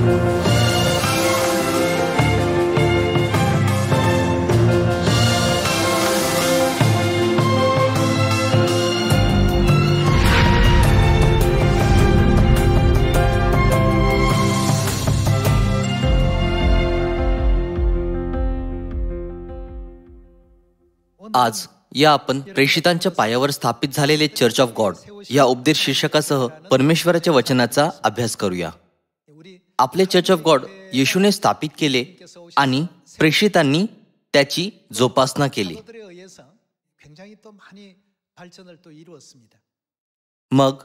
आज या आपण प्रेषितांच्या पायावर स्थापित झालेले चर्च ऑफ गॉड या उपदेश शीर्षकासह परमेश्वराच्या वचनाचा अभ्यास करूया. आपले चर्च ऑफ गॉड येशूने स्थापित केले आणि प्रेषितांनी त्याची जोपासना केली. मग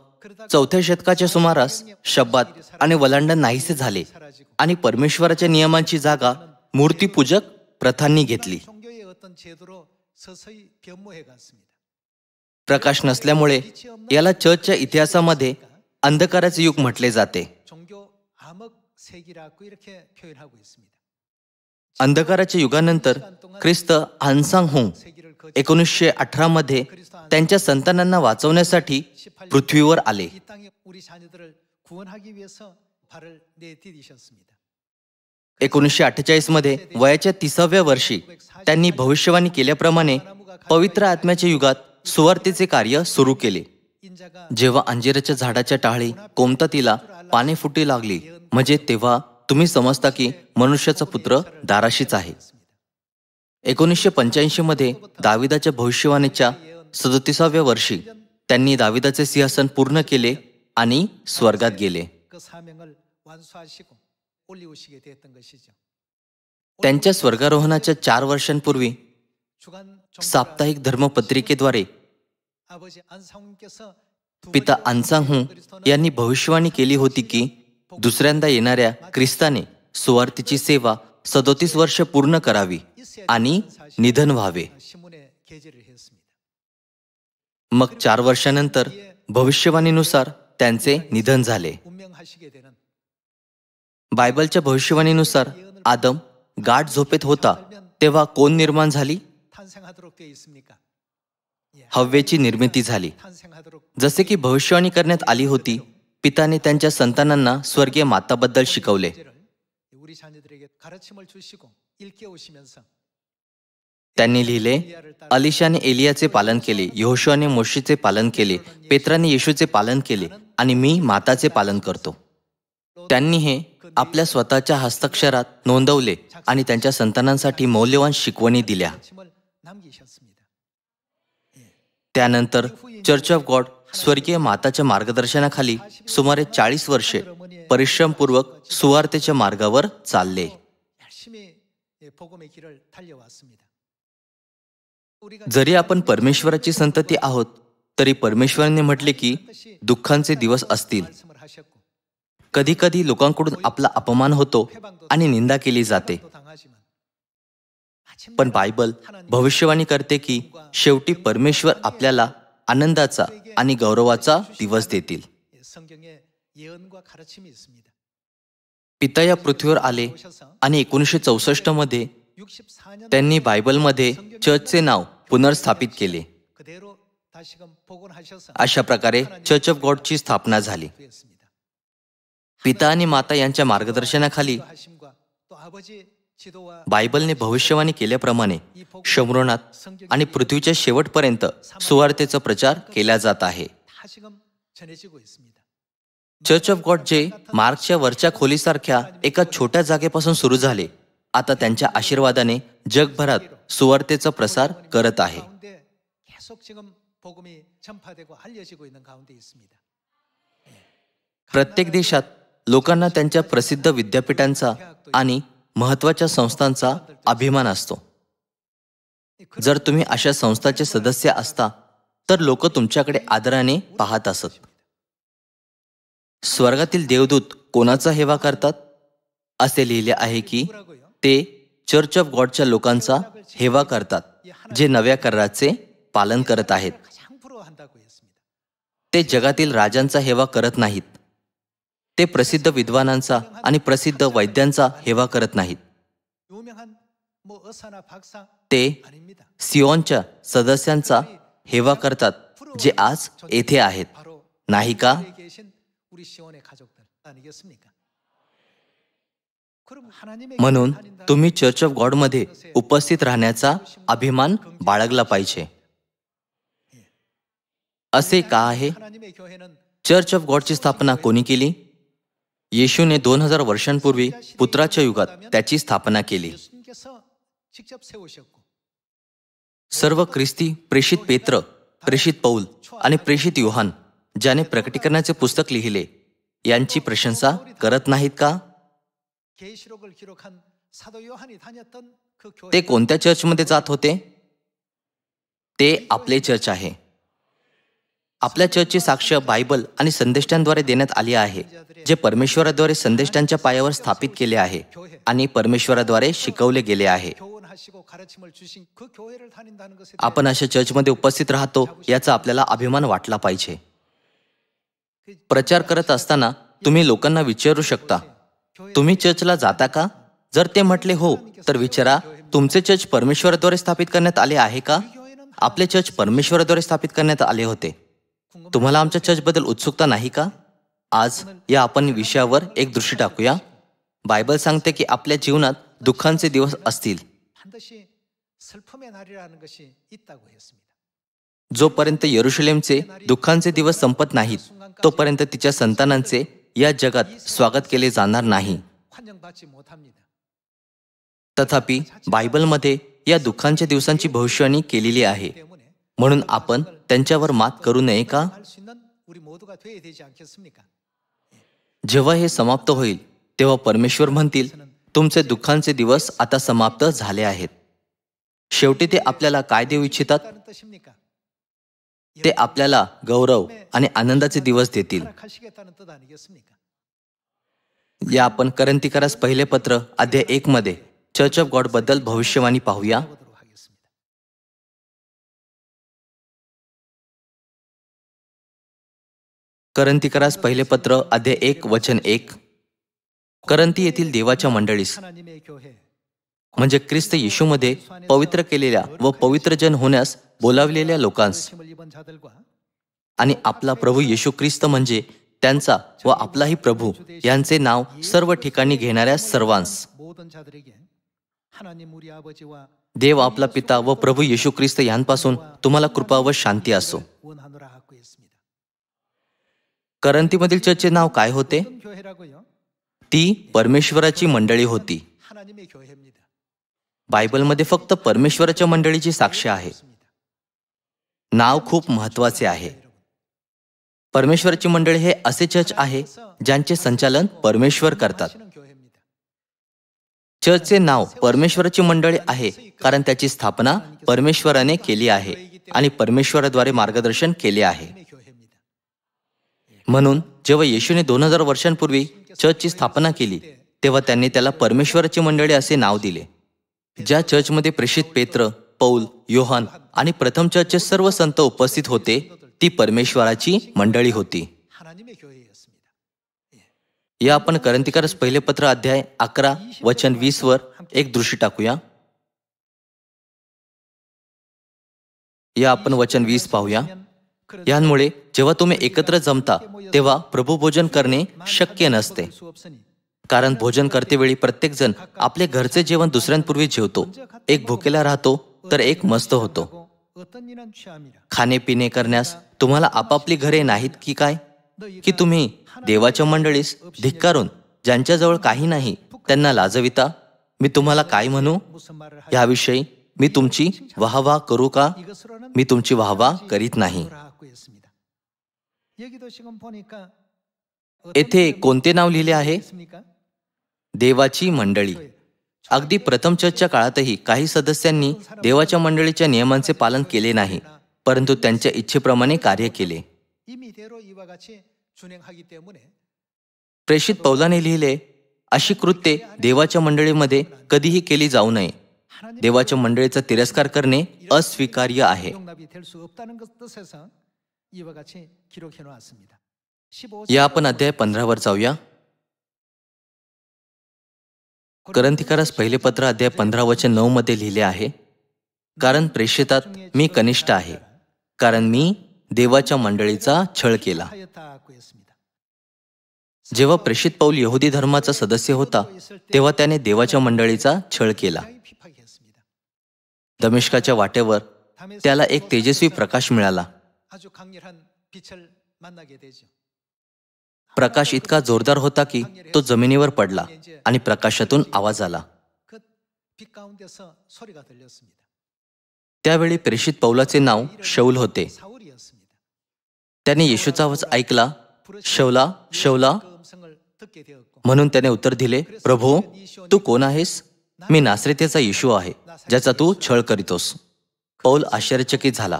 4थ्या शतकाच्या सुमारास शब्बात आणि वलांडण नाहीसे झाले आणि परमेश्वराच्या नियमांची जागा मूर्तीपूजक प्रथांनी घेतली. प्रकाश नसल्यामुळे याला चर्चच्या इतिहासामध्ये अंधकाराचे युग म्हटले जाते. अंधकाराच्या युगानंतर ख्रिस्त आन्सांग हुंग 1918 मध्ये त्यांच्या संतानांना वाचवण्यासाठी पृथ्वीवर आले. 1948 मध्ये वयाच्या 30व्या वर्षी त्यांनी भविष्यवाणी केल्याप्रमाणे पवित्र आत्म्याच्या युगात सुवार्तेचे कार्य सुरू केले. जेव्हा अंजिराच्या झाडाच्या टाळी कोमततीला पाने फुटी लागली, म्हणजे तेव्हा तुम्ही समजता की मनुष्याचा पुत्र दाराशीच आहे. 1985 मध्ये दाविदाच्या भविष्यवाणीच्या 37व्या वर्षी त्यांनी दाविदाचे सिंहासन पूर्ण केले आणि स्वर्गात गेले. त्यांच्या स्वर्गारोहणाच्या 4 वर्षांपूर्वी साप्ताहिक धर्मपत्रिकेद्वारे पिता आन्सांग हुंग यांनी भविष्यवाणी केली होती की दुसऱ्यांदा येणाऱ्या ख्रिस्ताने सुवार्तेची सेवा 37 वर्ष पूर्ण करावी आणि निधन व्हावे. मग 4 वर्षानंतर भविष्यवाणीनुसार त्यांचे निधन झाले. बायबलच्या भविष्यवाणीनुसार आदम गाढ झोपेत होता तेव्हा कोण निर्माण झाली? हव्वेची निर्मिती झाली. जसे की भविष्यवाणी करण्यात आली होती, पिताने त्यांच्या संतानांना स्वर्गीय माताबद्दल शिकवले. त्यांनी लिहिले, अलिशाने एलियाचे पालन केले, यहोशुआने मोशेचे पालन केले, पेत्राने येशूचे पालन केले आणि मी माताचे पालन करतो. त्यांनी हे आपल्या स्वतःच्या हस्ताक्षरात नोंदवले आणि त्यांच्या संतानांसाठी मौल्यवान शिकवणी दिल्या. त्यानंतर चर्च ऑफ गॉड स्वर्गीय माताच्या मार्गदर्शनाखाली सुमारे 40 वर्षे परिश्रमपूर्वक सुवार्तेच्या मार्गावर चालले. जरी आपण परमेश्वराची संतती आहोत, तरी परमेश्वराने म्हटले की दुःखांचे दिवस असतील. कधी कधी लोकांकडून आपला अपमान होतो आणि निंदा केली जाते. पण बायबल भविष्यवाणी करते की शेवटी परमेश्वर आपल्याला आनंदाचा आणि गौरवाचा दिवस देतील. पिता या पृथ्वीवर आले आणि 1964 मध्ये त्यांनी बायबलमध्ये चर्चचे नाव पुनर्स्थापित केले. अशा प्रकारे चर्च ऑफ गॉडची स्थापना झाली. पिता आणि माता यांच्या मार्गदर्शनाखाली बायबलने भविष्यवाणी केल्याप्रमाणे शमरोनात आणि पृथ्वीच्या शेवटपर्यंत सुवार्तेचा प्रचार केला जात आहे. चर्च ऑफ गॉड जे मार्कच्या वरच्या खोलीसारख्या एका छोट्या जागेपासून सुरू झाले, आता त्यांच्या आशीर्वादाने जगभरात सुवार्तेचा प्रसार करत आहे. प्रत्येक देशात लोकांना त्यांच्या प्रसिद्ध विद्यापीठांचा आणि महत्त्वाच्या संस्थांचा अभिमान असतो. जर तुम्ही अशा संस्थांचे सदस्य असता तर लोक तुमच्याकडे आदराने पाहत असत. स्वर्गातील देवदूत कोणाचा हेवा करतात? असे लिहिले आहे की ते चर्च ऑफ गॉडच्या लोकांचा हेवा करतात, जे नव्या कराराचे पालन करत आहेत. ते जगातील राजांचा हेवा करत नाहीत. ते प्रसिद्ध विद्वानांचा आणि प्रसिद्ध वैद्यांचा हेवा करत नाहीत. ते सियोनच्या सदस्यांचा हेवा करतात, जे आज येथे आहेत, नाही का? म्हणून तुम्ही चर्च ऑफ गॉडमध्ये उपस्थित राहण्याचा अभिमान बाळगला पाहिजे. असे का आहे? चर्च ऑफ गॉडची स्थापना कोणी केली? येशूने 2000 वर्षांपूर्वी पुत्राच्या युगात त्याची स्थापना केली. सर्व ख्रिस्ती प्रेषित पेत्र, प्रेषित पौल आणि प्रेषित योहान ज्याने प्रकटीकरणाचे पुस्तक लिहिले यांची प्रशंसा करत नाहीत का? ते कोणत्या चर्चमध्ये जात होते? ते आपले चर्च आहे. आपल्या चर्चची साक्ष बायबल आणि संदेष्टांद्वारे देण्यात आली आहे, जे परमेश्वराद्वारे संदेष्टांच्या पायावर स्थापित केले आहे आणि परमेश्वराद्वारे शिकवले गेले आहे. आपण अशा चर्चमध्ये उपस्थित राहतो याचा आपल्याला अभिमान वाटला पाहिजे. प्रचार करत असताना तुम्ही लोकांना विचारू शकता, तुम्ही चर्चला जाता का? जर ते म्हटले हो, तर विचारा, तुमचे चर्च परमेश्वराद्वारे स्थापित करण्यात आले आहे का? आपले चर्च परमेश्वराद्वारे स्थापित करण्यात आले होते. तुम्हाला आमच्या चर्चबद्दल उत्सुकता नाही का? आज या आपण विषयावर एक दृष्टी टाकूया. बायबल सांगते की आपल्या जीवनात दुःखांचे दिवस असतील. जोपर्यंत यरुशलेमचे दुःखांचे दिवस संपत नाहीत, तोपर्यंत तिच्या संतानांचे या जगात स्वागत केले जाणार नाही. तथापि बायबलमध्ये या दुःखांच्या दिवसांची भविष्यवाणी केलेली आहे. म्हणून आपण त्यांच्यावर मात करू नये का? जेव्हा हे समाप्त होईल तेव्हा परमेश्वर म्हणतील, तुमचे दुःखांचे दिवस आता समाप्त झाले आहेत. शेवटी ते आपल्याला काय देऊ इच्छितात? ते आपल्याला गौरव आणि आनंदाचे दिवस देतील. या आपण करंथीकरास पहिले पत्र अध्याय 1 मध्ये चर्च ऑफ गॉड बद्दल भविष्यवाणी पाहूया. करंथीकरास पहिले पत्र अध्याय 1 वचन 1. करंथी येथील देवाच्या मंडळीस, म्हणजे ख्रिस्त येशूमध्ये पवित्र केलेल्या व पवित्र जन होण्यास बोलावलेल्या लोकांस, आणि आपला प्रभू येशू ख्रिस्त म्हणजे त्यांचा व आपलाही प्रभू यांचे नाव सर्व ठिकाणी घेणाऱ्या सर्वांस, देव आपला पिता व प्रभू येशू ख्रिस्त यांपासून तुम्हाला कृपा व शांती असो. करंथीमधील चर्चचे नाव काय होते? ती परमेश्वराची मंडळी होती. बायबलमध्ये फक्त परमेश्वराच्या मंडळीची साक्ष आहे. नाव खूप महत्वाचे आहे. परमेश्वराची मंडळी हे असे चर्च आहे ज्यांचे संचालन परमेश्वर करतात. चर्चचे नाव परमेश्वराची मंडळी आहे कारण त्याची स्थापना परमेश्वराने केली आहे आणि परमेश्वराद्वारे मार्गदर्शन केले आहे. म्हणून जेव्हा येशूने 2000 वर्षांपूर्वी चर्चची स्थापना केली तेव्हा त्यांनी त्याला परमेश्वराची मंडळी असे नाव दिले. ज्या चर्चमध्ये प्रेषित पेत्र, पौल, योहान आणि प्रथम चर्चचे सर्व संत उपस्थित होते ती परमेश्वराची मंडळी होती. या आपण करंथीकरास पहिले पत्र अध्याय 11 वचन 20 वर एक दृष्टी टाकूया. या आपण वचन 20 पाहूया. यांमुळे जेव्हा तुम्ही एकत्र जमता तेव्हा प्रभू भोजन करणे शक्य नसते, कारण भोजन करतेवेळी प्रत्येक जण आपले घरचे जेवण दुसऱ्यांपूर्वी जेवतो. एक भुकेला राहतो तर एक मस्त होतो. खाणे पिणे तुम्हाला आपापली घरे नाहीत की काय? की तुम्ही देवाच्या मंडळीस धिक्कारून ज्यांच्याजवळ काही नाही त्यांना लाजविता? मी तुम्हाला काय म्हणू? याविषयी मी तुमची वाहवा करू का? मी तुमची वाहवा करीत नाही. येथे कोणते नाव लिहिले आहे? देवाची मंडळी. अगदी प्रथम चर्चच्या काळातही काही सदस्यांनी देवाच्या मंडळीच्या नियमांचे पालन केले नाही, परंतु त्यांच्या इच्छेप्रमाणे कार्य केले. प्रेषित पौलाने लिहिले, अशी कृत्ये देवाच्या मंडळीमध्ये कधीही केली जाऊ नये. देवाच्या मंडळीचा तिरस्कार करणे अस्वीकार्य आहे. या आपण अध्याय 15 वर जाऊया. करंथीकरास पहिले पत्र अध्याय 15 वचन 9 मध्ये लिहिले आहे, कारण प्रेषितात मी कनिष्ठ आहे, कारण मी देवाच्या मंडळीचा छळ केला. जेव्हा प्रेषित पौल यहुदी धर्माचा सदस्य होता तेव्हा त्याने देवाच्या मंडळीचा छळ केला. दमिश्काच्या वाटेवर त्याला एक तेजस्वी प्रकाश मिळाला. प्रकाश इतका जोरदार होता की तो जमिनीवर पडला आणि प्रकाशातून आवाज आला. त्यावेळी प्रेषित पौलाचे नाव शौल होते. त्याने येशूचा आवाज ऐकला, शौला शौला, म्हणून त्याने उत्तर दिले, प्रभू तू कोण आहेस? मी नासरेतीचा येशू आहे, ज्याचा तू छळ करीतोस. पौल आश्चर्यचकित झाला.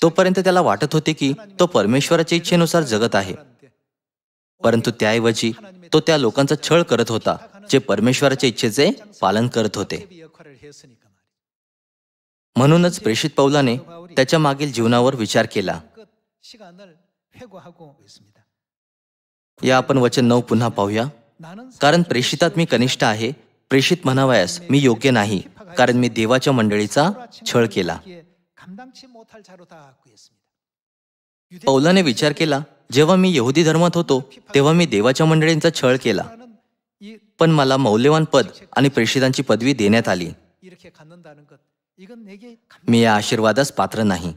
तोपर्यंत त्याला वाटत होते की तो परमेश्वराच्या इच्छेनुसार जगत आहे, परंतु त्याऐवजी तो त्या लोकांचा छळ करत होता जे परमेश्वराच्या इच्छेचे पालन करत होते. म्हणूनच प्रेषित पौलाने त्याच्या मागील जीवनावर विचार केला. या आपण वचन 9 पुन्हा पाहूया. कारण प्रेषितात मी कनिष्ठ आहे, प्रेषित म्हणावयास मी योग्य नाही, कारण मी देवाच्या मंडळीचा छळ केला. पौलाने विचार केला, जेव्हा मी यहुदी धर्मात होतो तेव्हा मी देवाच्या मंडळींचा छळ केला, पण मला मौल्यवान पद आणि प्रेषितांची पदवी देण्यात आली. मी या आशीर्वादास पात्र नाही.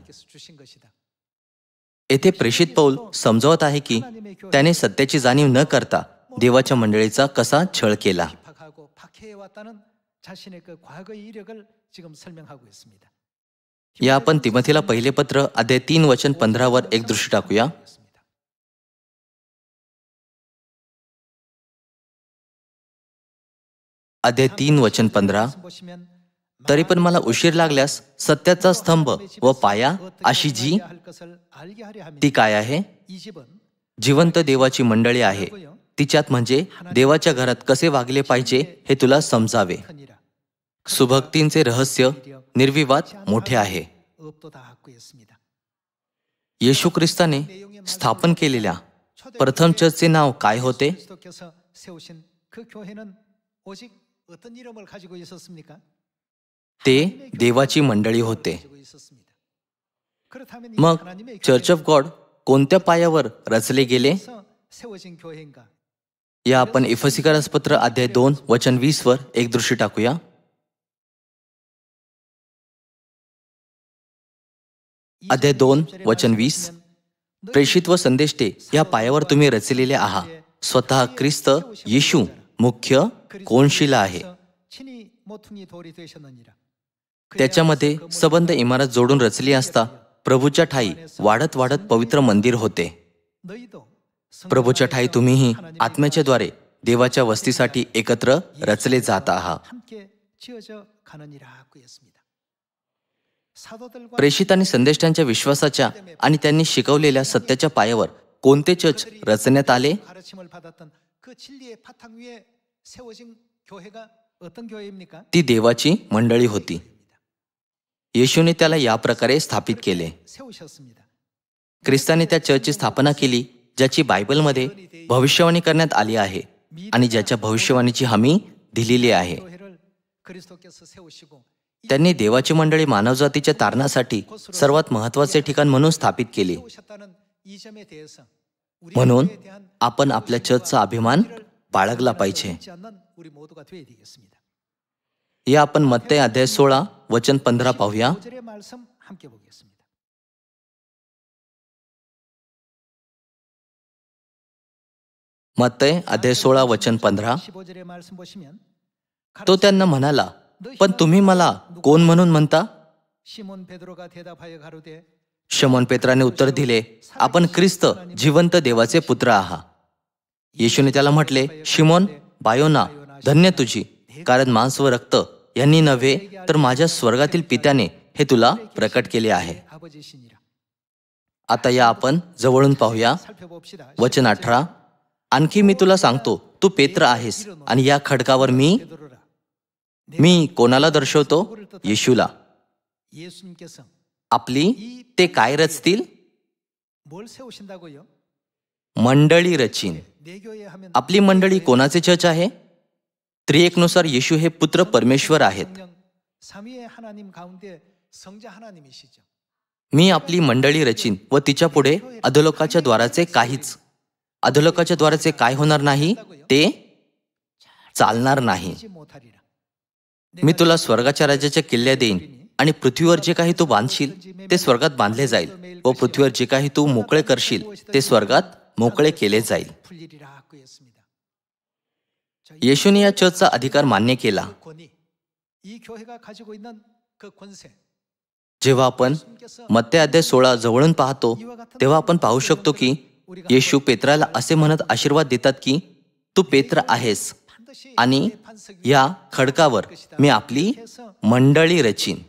येथे प्रेषित पौल समजावत आहे की त्याने सत्याची जाणीव न करता देवाच्या मंडळीचा कसा छळ केला. या आपण तिमोथीला पहिले पत्र अध्याय 3 वचन 15 वर एक दृष्टी टाकूया. अध्याय 3 वचन 15. तरी पण मला उशीर लागल्यास सत्याचा स्तंभ व पाया अशी जी ती काय आहे? जिवंत देवाची मंडळी आहे. तिच्यात म्हणजे देवाच्या घरात कसे वागले पाहिजे हे तुला समजावे. सुभक्तींचे रहस्य निर्विवाद मोठे आहे. येशू ख्रिस्ताने स्थापन केलेल्या प्रथम चर्चचे नाव काय होते? ते देवाची मंडळी होते. मग चर्च ऑफ गॉड कोणत्या पायावर रचले गेले? या आपण इफिसिकरास पत्र अध्याय 2 वचन 20 वर एक दृष्टी टाकूया. अध्याय 2 वचन 20. प्रेषित व संदेष्टे या पायावर तुम्ही रचलेले आहात. स्वतः ख्रिस्त येशू मुख्य कोनशिला आहे. त्याच्यामध्ये सबंध इमारत जोडून रचली असता प्रभूच्या ठाई वाढत वाढत पवित्र मंदिर होते. प्रभूच्या ठाई तुम्हीही आत्म्याच्या द्वारे देवाच्या वस्तीसाठी एकत्र रचले जात आहात. प्रेषित आणि संदेष्टांच्या विश्वासाच्या आणि त्यांनी शिकवलेल्या सत्याच्या पायावर कोणते चर्च रचण्यात आले? ती देवाची मंडळी होती. येशूने त्याला या प्रकारे स्थापित केले. ख्रिस्ताने त्या चर्चची स्थापना केली ज्याची बायबलमध्ये भविष्यवाणी करण्यात आली आहे आणि ज्याच्या भविष्यवाणीची हमी दिलेली आहे. त्यांनी देवाची मंडळी मानवजातीच्या तारणासाठी सर्वात महत्त्वाचे ठिकाण म्हणून स्थापित केले. म्हणून आपण आपल्या चर्चचा अभिमान बाळगला पाहिजे. या आपण मत्ते अध्याय 16 वचन 15 पाहूया. मत्ते अध्याय 16 वचन 15. तो त्यांना म्हणाला, पण तुम्ही मला कोण म्हणून म्हणता? शमोन पेत्राने उत्तर दिले, आपण ख्रिस्त जिवंत देवाचे पुत्र आहात. येशूने त्याला म्हटले, शिमोन बायोना, धन्य तुझी, कारण मांस व रक्त यांनी नव्हे तर माझ्या स्वर्गातील पित्याने हे तुला प्रकट केले आहे. आता या आपण जवळून पाहूया. वचन 18. आणखी मी तुला सांगतो, तू पेत्र आहेस आणि या खडकावर मी कोणाला दर्शवतो? येशूला. आपली ते काय रचतील? मंडळी रचीन. आपली मंडळी कोणाचे चर्च आहे? त्रिएकनुसार येशू हे पुत्र परमेश्वर आहेत. मी आपली मंडळी रचीन व तिच्या पुढे अधोलोकाच्या द्वाराचे काहीच अधोलोकाच्या द्वाराचे काय होणार नाही? ते चालणार नाही. मी तुला स्वर्गाच्या राज्याच्या किल्ल्या देईन आणि पृथ्वीवर जे काही तू बांधशील ते स्वर्गात बांधले जाईल व पृथ्वीवर जे काही तू मोकळे करशील ते स्वर्गात मोकळे केले जाईल. येशूने या चर्चचा अधिकार मान्य केला. जेव्हा आपण मत्ते अध्याय 16 जवळून पाहतो तेव्हा आपण पाहू शकतो की येशू पेत्राला असे म्हणत आशीर्वाद देतात की तू पेत्र आहेस आणि या खडकावर मी आपली मंडळी रचीन.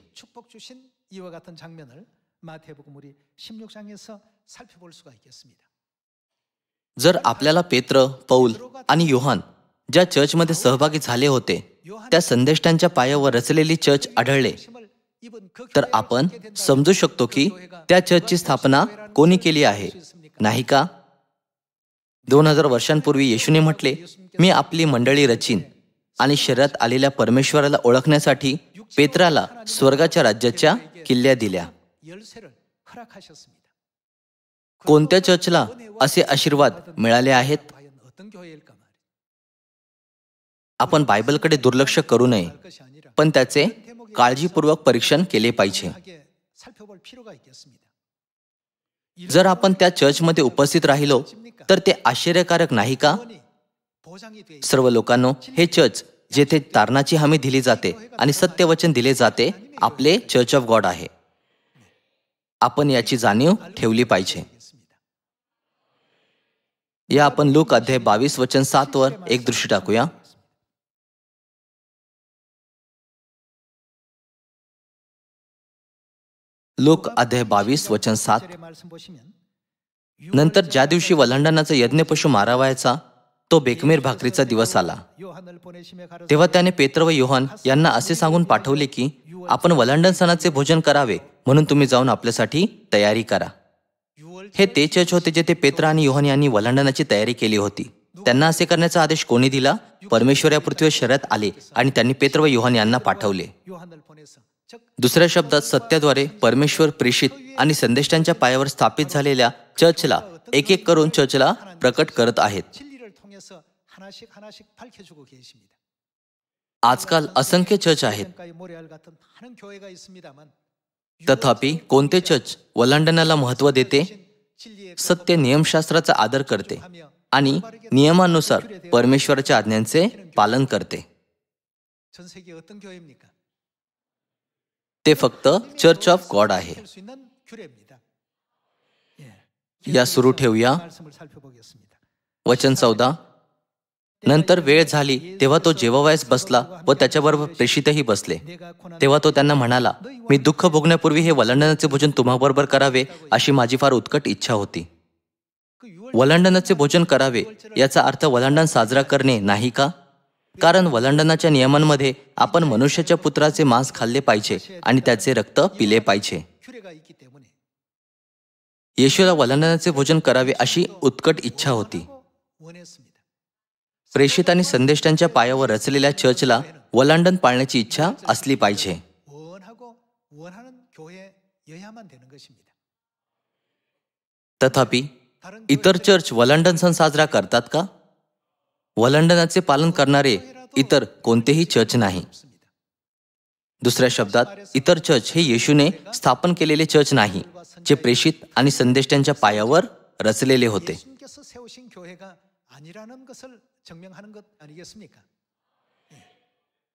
जर आपल्याला पेत्र, पौल आणि योहान ज्या चर्चमध्ये सहभागी झाले होते त्या संदेष्टांच्या पायावर रचलेली चर्च आढळले तर आपण समजू शकतो की त्या चर्चची स्थापना कोणी केली आहे, नाही का? 2000 वर्षांपूर्वी येशूने म्हटले, मी आपली मंडळी रचीन आणि शरीरात आलेल्या परमेश्वराला ओळखण्यासाठी पेत्राला स्वर्गाच्या राज्याच्या किल्ल्या दिल्या. कोणत्या चर्चला असे आशीर्वाद मिळाले आहेत? आपण बायबलकडे दुर्लक्ष करू नये, पण त्याचे काळजीपूर्वक परीक्षण केले पाहिजे. जर आपण त्या चर्चमध्ये उपस्थित राहिलो तर ते आश्चर्यकारक नाही का? सर्व लोकांनो, हे चर्च जेथे तारणाची हमी दिली जाते आणि सत्यवचन दिले जाते आपले चर्च ऑफ गॉड आहे. आपण याची जाणीव ठेवली पाहिजे. या आपण लूक अध्याय 22 वचन 7 वर एक दृष्टी टाकूया. लूक अध्याय 22 वचन 7. नंतर ज्या दिवशी वल्हांडणाचा यज्ञपशु मारावायचा तो बेकमेर भाकरीचा दिवस आला. तेव्हा त्याने पेत्र व योहान यांना असे सांगून पाठवले की आपण वल्हांडण सणाचे भोजन करावे म्हणून तुम्ही जाऊन आपल्यासाठी तयारी करा. हे ते चर्च होते जेथे पेत्र आणि योहान यांनी वल्हांडणाची तयारी केली होती. त्यांना असे करण्याचा आदेश कोणी दिला? परमेश्वर या पृथ्वीवर शर्यत आले आणि त्यांनी पेत्र व योहान यांना पाठवले. दुसऱ्या शब्दात सत्याद्वारे परमेश्वर प्रेषित आणि संदेष्टांच्या पायावर स्थापित झालेल्या चर्चला एक एक करून चर्चला प्रकट करत आहेत. आजकाल असंख्य चर्च आहेत. तथापि कोणते चर्च वल्हांडणाला महत्त्व देते, सत्य नियमशास्त्राचा आदर करते आणि नियमानुसार परमेश्वराच्या आज्ञांचे पालन करते? ते फक्त चर्च ऑफ गॉड आहे. या सुरू ठेवूया. वचन 14. नंतर वेळ झाली तेव्हा तो जेवावयास बसला व त्याच्याबरोबर प्रेषितही बसले. तेव्हा तो त्यांना म्हणाला, मी दुःख भोगण्यापूर्वी हे वल्हांडणाचे भोजन तुम्हाबरोबर करावे अशी माझी फार उत्कट इच्छा होती. वल्हांडणाचे भोजन करावे याचा अर्थ वल्हांडण साजरा करणे नाही का? कारण वल्हांडणाच्या नियमांमध्ये आपण मनुष्याच्या पुत्राचे मांस खाल्ले पाहिजे आणि त्याचे रक्त पिले पाहिजे. येशूला वल्हांडणाचे भोजन करावे अशी उत्कट इच्छा होती. प्रेषित आणि संदेष्टांच्या पायावर रचलेल्या चर्चला वल्हांडण पाळण्याची इच्छा असली पाहिजे. तथापि इतर चर्च वल्हांडण सण साजरा करतात का? वल्हांडणाचे पालन करणारे इतर कोणतेही चर्च नाही. दुसऱ्या शब्दात इतर चर्च हे येशूने स्थापन केलेले चर्च नाही जे प्रेषित आणि संदेष्टांच्या पायावर रचलेले होते.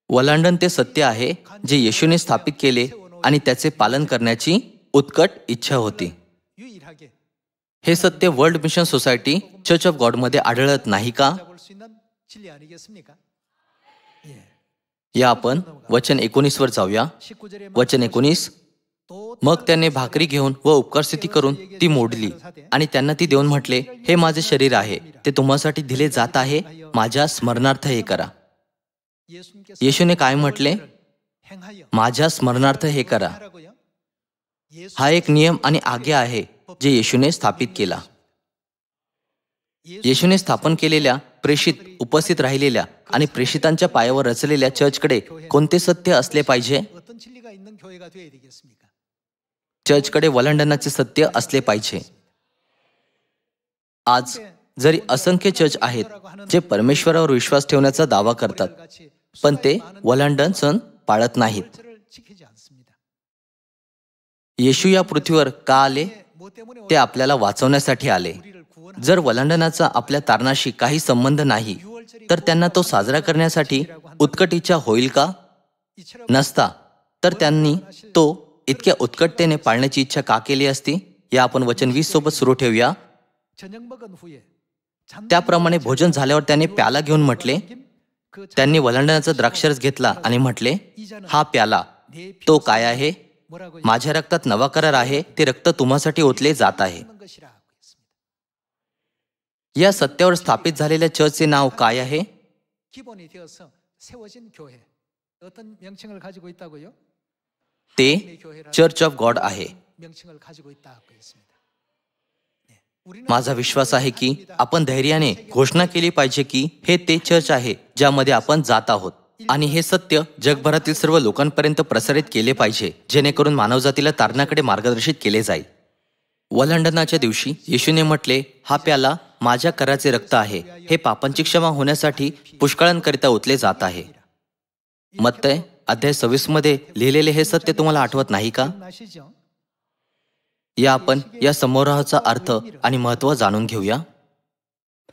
वल्हांडण ते सत्य आहे जे येशूने स्थापित केले आणि त्याचे पालन करण्याची उत्कट इच्छा होती. हे सत्य world mission society church of God मध्ये आढळत नाही का? या आपण वचन 19 वर जाऊया. वचन 19. मग त्याने भाकरी घेऊन व उपकारस्तुती करून ती मोडली आणि त्यांना ती देऊन म्हटले, हे माझे शरीर आहे, ते तुम्हासाठी दिले जात आहे, माझ्या स्मरणार्थ हे करा. येशूने काय म्हटले? माझ्या स्मरणार्थ हे करा. हा एक नियम आणि आज्ञा आहे जे येशूने स्थापित केला. येशूने स्थापन केलेल्या, प्रेषित, उपस्थित राहिलेल्या आणि प्रेषितांच्या पायावर रचलेल्या चर्चकडे कोणते सत्य असले पाहिजे? चर्चकडे वल्हांडणाचे सत्य असले पाहिजे. आज जरी असंख्य चर्च आहेत जे परमेश्वरावर विश्वास ठेवण्याचा दावा करतात, पण ते वल्हांडण सण पाळत नाहीत. येशू या पृथ्वीवर का आले? ते आपल्याला वाचवण्यासाठी आले. जर वल्हांडणाचा आपल्या तारणाशी काही संबंध नाही, तर त्यांना तो साजरा करण्यासाठी उत्कट इच्छा होईल का? नसता. तर त्यांनी तो इतक्या उत्कटतेने पाळण्याची इच्छा का केली असती? या आपण वचन 20 सोबत सुरू ठेवूया. त्याप्रमाणे भोजन झाल्यावर त्याने प्याला घेऊन म्हटले, त्यांनी वल्हांडणाचा द्राक्षरस घेतला आणि म्हटले, हा प्याला तो काय आहे? माझ्या रक्तात नवा करार आहे, ते रक्त तुम्हासाठी ओतले जात आहे. या सत्यावर स्थापित झालेल्या चर्चचे नाव काय आहे? ते चर्च ऑफ गॉड आहे. माझा विश्वास आहे की आपण धैर्याने घोषणा केली पाहिजे की हे ते चर्च आहे ज्यामध्ये आपण जात आहोत, आणि हे सत्य जगभरातील सर्व लोकांपर्यंत प्रसारित केले पाहिजे, जेणेकरून मानवजातीला तारणाकडे मार्गदर्शित केले जाईल. वल्हांडणाच्या दिवशी येशूने म्हटले, हा प्याला माझ्या कराचे रक्त आहे, हे पापांची क्षमा होण्यासाठी पुष्कळांकरिता ओतले जात आहे. मत्तय अध्याय 26 मध्ये लिहिलेले हे सत्य तुम्हाला आठवत नाही का? या आपण या समारोहाचा अर्थ आणि महत्त्व जाणून घेऊया.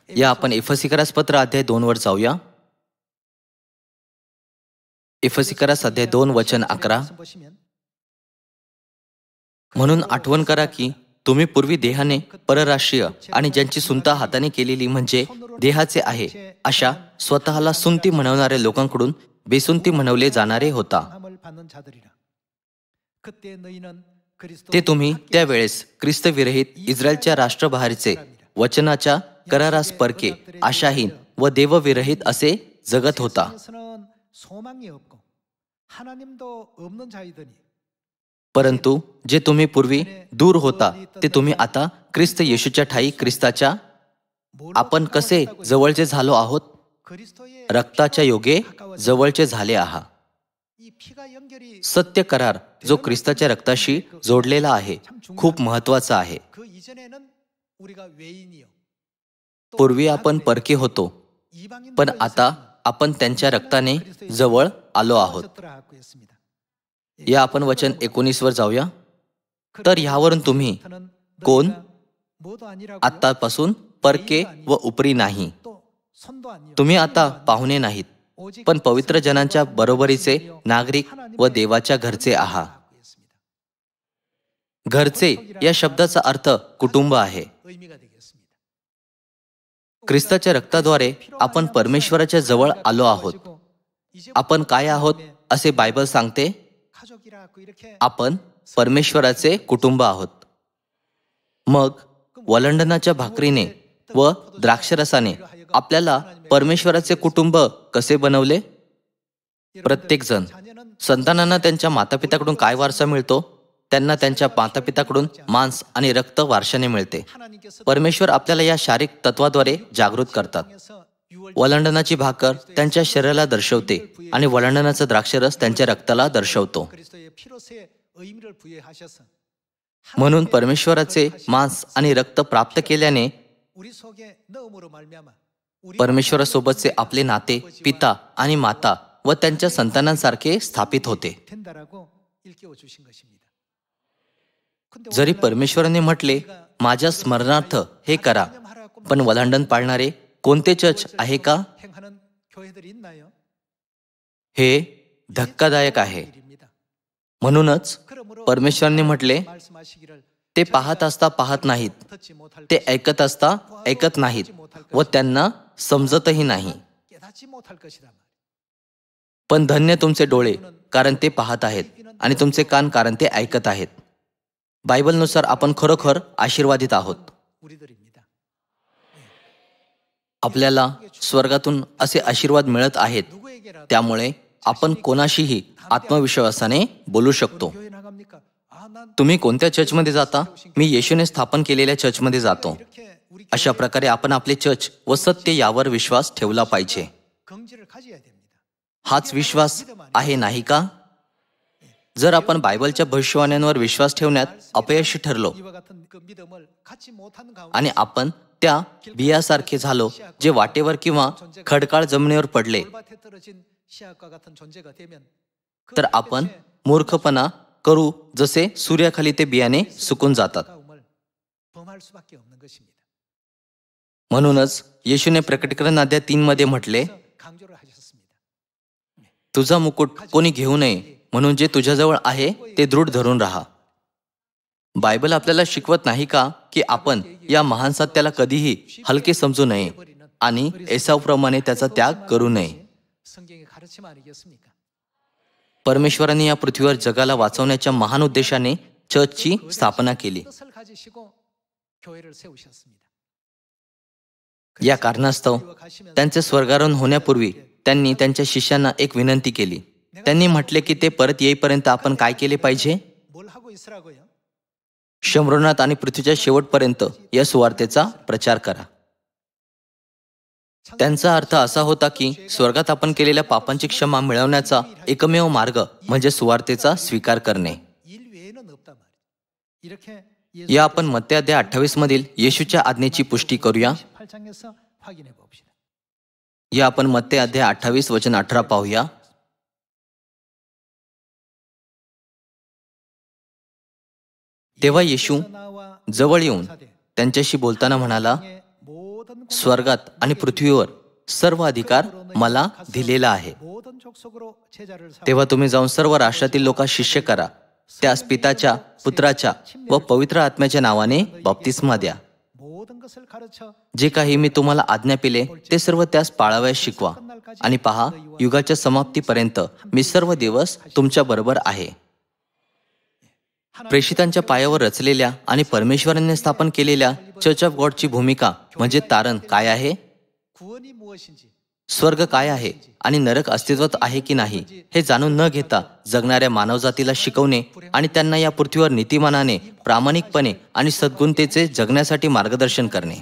या आपण एफेसिकरास पत्र अध्याय 2 वर जाऊया. एफेसिकरास अध्याय 2 वचन 11. म्हणून आठवण करा की तुम्ही पूर्वी देहाने परराष्ट्रीय आणि ज्यांची सुनता हाताने केलेली म्हणजे देहाचे आहे अशा स्वतःला सुनती म्हणवणाऱ्या लोकांकडून बेसुनती म्हणवले जाणारे होता. ते तुम्ही त्यावेळेस ख्रिस्तविरहित इस्रायलच्या राष्ट्रबाहेरचे वचनाच्या करारास परके, आशाहीन व देवविरहित असे जगत होता. परंतु जे तुम्ही पूर्वी दूर होता ते तुम्ही आता ख्रिस्त येशूच्या ठायी ख्रिस्ताच्या आपण कसे जवळचे झालो आहोत? रक्ताच्या योगे जवळचे झाले आहात. सत्य करार जो ख्रिस्ताच्या रक्ताशी जोडलेला आहे खूप महत्वाचा आहे. पूर्वी आपण परके होतो, पण आता आपण त्यांच्या रक्ताने जवळ आलो आहोत. या आपण वचन 19 वर जाऊया. तर ह्यावरून तुम्ही कोण आतापासून परके व उपरी नाही. तुम्ही आता पाहुणे नाहीत, पण पवित्र जनांच्या बरोबरीचे नागरिक व देवाच्या घरचे आहात. घरचे या शब्दाचा अर्थ कुटुंब आहे. ख्रिस्ताच्या रक्ताद्वारे आपण परमेश्वराच्या जवळ आलो आहोत. आपण काय आहोत असे बायबल सांगते? आपण परमेश्वराचे कुटुंब आहोत. मग वल्हांडणाच्या भाकरीने व द्राक्षरसाने आपल्याला परमेश्वराचे कुटुंब कसे बनवले? प्रत्येक जण संतानांना त्यांच्या मातापिताकडून काय वारसा मिळतो? त्यांना त्यांच्या मातापिताकडून मांस आणि रक्त वारशाने मिळते. परमेश्वर आपल्याला या शारीरिक तत्वाद्वारे जागृत करतात. वल्हांडणाची भाकर त्यांच्या शरीराला दर्शवते आणि वल्हांडणाचा द्राक्षरस त्यांच्या रक्ताला दर्शवतो. म्हणून परमेश्वराचे मांस आणि रक्त प्राप्त केल्याने परमेश्वरासोबतचे आपले नाते पिता आणि माता व त्यांच्या संतानांसारखे स्थापित होते. जरी परमेश्वराने म्हटले माझ्या स्मरणार्थ हे करा, पण वल्हांडण पाळणारे कोणते चर्च आहे का? हे धक्कादायक आहे. म्हणूनच परमेश्वराने म्हटले, ते पाहत असता पाहत नाहीत, ते ऐकत असता ऐकत नाहीत व त्यांना समजतही नाही. पण धन्य तुमचे डोळे, कारण ते पाहत आहेत, आणि तुमचे कान, कारण ते ऐकत आहेत. बायबलनुसार आपण खरोखर आशीर्वादित आहोत. आपल्याला स्वर्गातून असे आशीर्वाद मिळत आहेत. त्यामुळे आपण कोणाशीही आत्मविश्वासाने बोलू शकतो. तुम्ही कोणत्या चर्चमध्ये जाता? मी येशूने स्थापन केलेल्या चर्चमध्ये जातो. अशा प्रकारे आपण आपले चर्च व सत्य यावर विश्वास ठेवला पाहिजे. हाच विश्वास आहे, नाही का? जर आपण बायबलच्या भविष्यवाण्यांवर विश्वास ठेवण्यात अपयशी ठरलो आणि आपण त्या बियासारखे झालो, जे वाटेवर किंवा खडकाळ जमिनीवर पडले, तर आपण मूर्खपणा करू, जसे सूर्याखाली ते बियाणे सुकून जातात. म्हणूनच येशूने प्रकटीकरण अध्याय 3 मध्ये म्हटले, तुझा मुकुट कोणी घेऊ नये, म्हणून जे तुझ्याजवळ आहे ते दृढ धरून राहा. बायबल आपल्याला शिकवत नाही का की आपण या महान सत्याला कधीही हलके समजू नये आणि एसावप्रमाणे त्याचा त्याग करू नये. परमेश्वराने या पृथ्वीवर जगाला वाचवण्याच्या महान उद्देशाने चर्चची स्थापना केली. या कारणास्तव त्यांचे स्वर्गारोहण होण्यापूर्वी त्यांनी त्यांच्या शिष्यांना एक विनंती केली. त्यांनी म्हटले की ते परत येईपर्यंत आपण काय केले पाहिजे? शंभरोनात आणि पृथ्वीच्या शेवटपर्यंत या सुवार्तेचा प्रचार करा. त्यांचा अर्थ असा होता की स्वर्गात आपण केलेल्या पापांची क्षमा मिळवण्याचा एकमेव मार्ग म्हणजे सुवार्तेचा स्वीकार करणे. या आपण मत्ते अध्याय 28 मधील येशूच्या आज्ञेची पुष्टी करूया. या आपण मत्ते अध्याय 28 वचन 18 पाहूया. तेव्हा येशू जवळ येऊन त्यांच्याशी बोलताना म्हणाला, स्वर्गात आणि पृथ्वीवर सर्व अधिकार मला दिलेला आहे. तेव्हा तुम्ही जाऊन सर्व राष्ट्रातील लोकांस शिष्य करा, त्यास पिताच्या, पुत्राच्या व पवित्र आत्म्याच्या नावाने बप्तिस्मा द्या. जे काही मी तुम्हाला आज्ञा केले ते सर्व त्यास पाळावयास शिकवा. आणि पहा, युगाच्या समाप्तीपर्यंत मी सर्व दिवस तुमच्या बरोबर आहे. प्रेषितांच्या पायावर रचलेल्या आणि परमेश्वराने स्थापन केलेल्या चर्च ऑफ गॉडची भूमिका म्हणजे तारण काय आहे, स्वर्ग काय आहे आणि नरक अस्तित्वात आहे की नाही हे जाणून न घेता जगणाऱ्या मानवजातीला शिकवणे आणि त्यांना या पृथ्वीवर नीतिमानाने, प्रामाणिकपणे आणि सद्गुणतेचे जगण्यासाठी मार्गदर्शन करणे.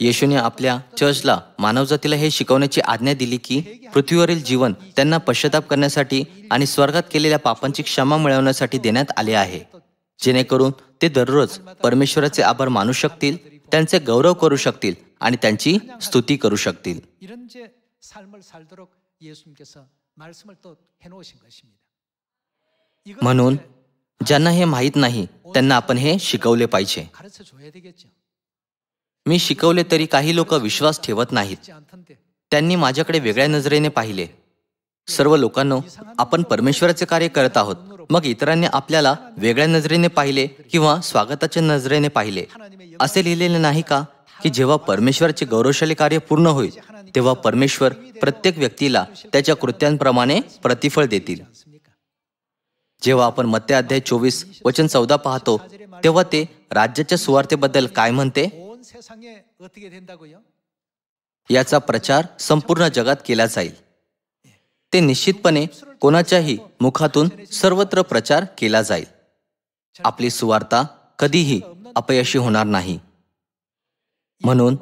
येशूने आपल्या चर्चला, मानवजातीला हे शिकवण्याची आज्ञा दिली की पृथ्वीवरील जीवन त्यांना पश्चाताप करण्यासाठी आणि स्वर्गात केलेल्या पापांची क्षमा मिळवण्यासाठी देण्यात आले आहे, जेणेकरून ते दररोज परमेश्वराचे आभार मानू शकतील, त्यांचे गौरव करू शकतील आणि त्यांची स्तुती करू शकतील. म्हणून ज्यांना हे माहीत नाही त्यांना आपण हे शिकवले पाहिजे. मी शिकवले तरी काही लोक विश्वास ठेवत नाहीत. त्यांनी माझ्याकडे वेगळ्या नजरेने पाहिले. सर्व लोकांनो, आपण परमेश्वराचे कार्य करत आहोत. मग इतरांनी आपल्याला वेगळ्या नजरेने पाहिले किंवा स्वागताच्या नजरेने पाहिले. असे लिहिलेले नाही का की जेव्हा परमेश्वराचे गौरवशाली कार्य पूर्ण होईल तेव्हा परमेश्वर प्रत्येक व्यक्तीला त्याच्या कृत्यांप्रमाणे प्रतिफळ देतील. जेव्हा आपण मत्ते अध्याय 24 वचन 14 पाहतो तेव्हा ते राज्याच्या सुवार्तेबद्दल काय म्हणते? याचा प्रचार संपूर्ण जगात केला जाईल. ते निश्चितपणे कोणाच्याही मुखातून सर्वत्र प्रचार केला जाईल. आपली सुवार्ता कधीही अपयशी होणार नाही. म्हणून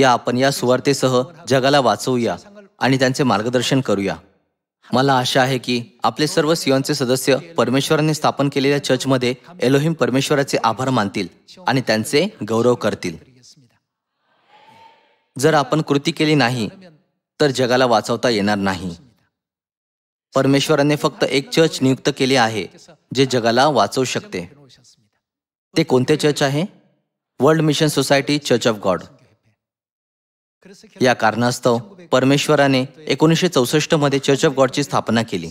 आपण या सुवार्तेसह जगाला वाचवूया आणि त्यांचे मार्गदर्शन करूया. मला आशा आहे की आपले सर्व सियोनचे सदस्य परमेश्वराने स्थापन केलेल्या चर्चमध्ये एलोहिम परमेश्वराचे आभार मानतील आणि त्यांचे गौरव करतील. जर आपण कृती केली नाही तर जगाला वाचवता येणार नाही. परमेश्वराने फक्त एक चर्च नियुक्त केले आहे जे जगाला वाचवू शकते. ते कोणते चर्च आहे? World mission society church of God. या कारणास्तव परमेश्वराने 1964 मध्ये चर्च ऑफ गॉडची स्थापना केली.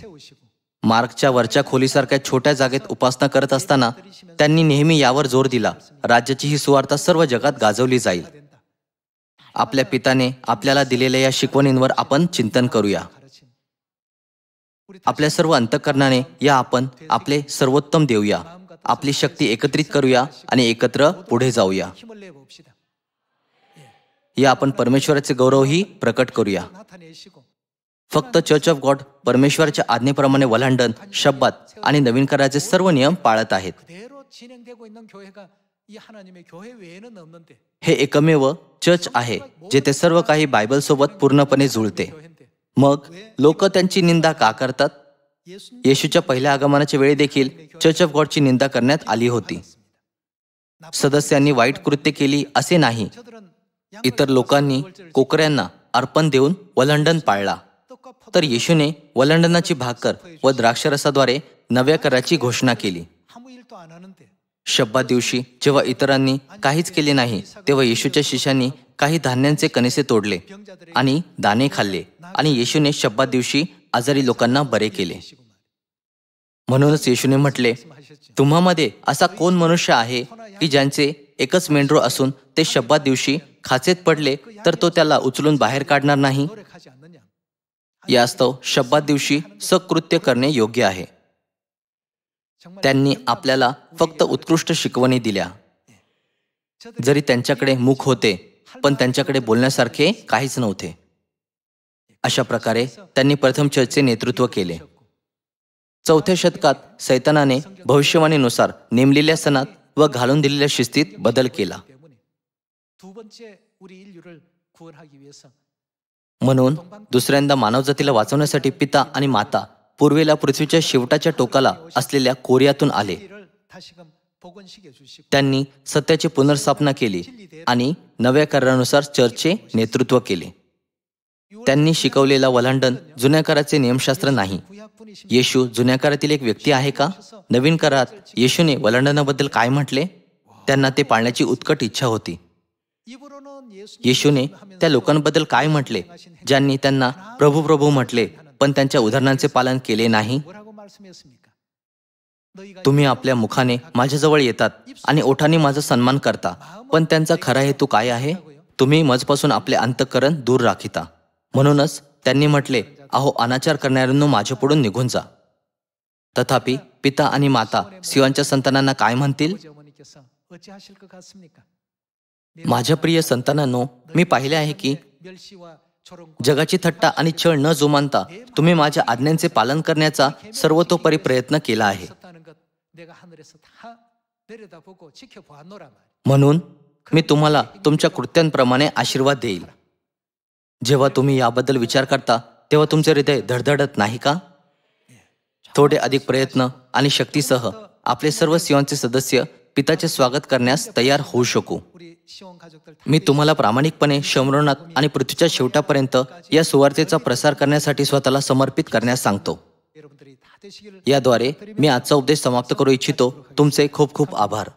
मार्कच्या वरच्या खोलीसारख्या छोट्या जागेत उपासना करत असताना त्यांनी नेहमी यावर जोर दिला, राज्याची ही सुवार्ता सर्व जगात गाजवली जाईल. आपल्या पिताने आपल्याला दिलेल्या या शिकवणींवर आपण चिंतन करूया. आपल्या सर्व अंतःकरणाने आपण आपले सर्वोत्तम देऊया. आपली शक्ती एकत्रित करूया आणि एकत्र पुढे जाऊया. आपण परमेश्वराचे गौरवही प्रकट करूया. फक्त चर्च ऑफ गॉड परमेश्वराच्या आज्ञेप्रमाणे वल्हांडण, शब्बात आणि नवीन कराराचे सर्व नियम पाळत आहेत. हे एकमेव चर्च आहे जेथे सर्व काही बायबल सोबत पूर्णपणे जुळते. मग लोक त्यांची निंदा का करतात? येशूच्या पहिल्या आगमनाच्या वेळी देखील चर्च ऑफ गॉडची निंदा करण्यात आली होती. सदस्यांनी वाईट कृत्य केली असे नाही. इतर लोकांनी कोकऱ्यांना अर्पण देऊन वल्हंडण पाळला, तर येशूने वल्हंडणाची भाकर व द्राक्षरसाद्वारे नव्या कराची घोषणा केली. शब्बात दिवशी जेव्हा इतरांनी काहीच केले नाही, तेव्हा येशूच्या शिष्यांनी काही धान्यांचे कणसे तोडले आणि दाणे खाल्ले, आणि येशूने शब्बात दिवशी आजारी लोकांना बरे केले. म्हणूनच येशूने म्हटले, तुम्हामध्ये असा कोण मनुष्य आहे की ज्यांचे एकच मेंढरू असून ते शब्बात दिवशी खाचेत पडले तर तो त्याला उचलून बाहेर काढणार नाही? यास्तव शब्बात दिवशी सकृत्य करणे योग्य आहे. त्यांनी आपल्याला फक्त उत्कृष्ट शिकवणी दिल्या. जरी त्यांच्याकडे मुख होते, पण त्यांच्याकडे बोलण्यासारखे काहीच नव्हते. अशा प्रकारे त्यांनी प्रथम चर्चचे नेतृत्व केले. 4थ्या शतकात सैतानाने भविष्यवाणीनुसार नेमलेल्या सणात व घालून दिलेल्या शिस्तीत बदल केला. म्हणून दुसऱ्यांदा मानवजातीला वाचवण्यासाठी पिता आणि माता पूर्वेला पृथ्वीच्या शेवटाच्या टोकाला असलेल्या कोरियातून आले. त्यांनी सत्याची पुनर्स्थापना केली आणि नव्या करारानुसार चर्चचे नेतृत्व केले. त्यांनी शिकवलेला वल्हंडण जुन्या कराराचे नियमशास्त्र नाही. येशू जुन्या करारातील एक व्यक्ती आहे का? नवीन करारात येशूने वल्हंडणाबद्दल काय म्हटले? त्यांना ते पाळण्याची उत्कट इच्छा होती. येशूने त्या लोकांबद्दल काय म्हटले ज्यांनी त्यांना प्रभू प्रभू म्हटले पण त्यांच्या उदाहरणांचे पालन केले नाही? तुम्ही आपल्या मुखाने माझ्याजवळ येतात आणि ओठांनी माझा सन्मान करता, पण त्यांचा खरा हेतू काय आहे? तुम्ही मजपासून आपले अंतःकरण दूर राखिता. म्हणूनच त्यांनी म्हटले, अहो अनाचार करणाऱ्यांनो माझ्यापुढून निघून जा. तथापि पिता आणि माता सियोनच्या संतानांना काय म्हणतील? माझ्या प्रिय संतानांनो, मी पाहिले आहे की जगाची थट्टा आणि छळ न जुमानता तुम्ही माझ्या आज्ञांचे पालन करण्याचा सर्वतोपरी प्रयत्न केला आहे. म्हणून मी तुम्हाला तुमच्या कृत्यांप्रमाणे आशीर्वाद देईल. जेव्हा तुम्ही याबद्दल विचार करता तेव्हा तुमचे हृदय धडधडत नाही का? थोडे अधिक प्रयत्न आणि शक्तीसह आपले सर्व सियोनचे सदस्य पिताचे स्वागत करण्यास तयार होऊ शकू. मी तुम्हाला प्रामाणिकपणे शमरोनात आणि पृथ्वीच्या शेवटापर्यंत या सुवार्तेचा प्रसार करण्यासाठी स्वतःला समर्पित करण्यास सांगतो. याद्वारे मी आजचा उपदेश समाप्त करू इच्छितो. तुमचे खूप खूप आभार.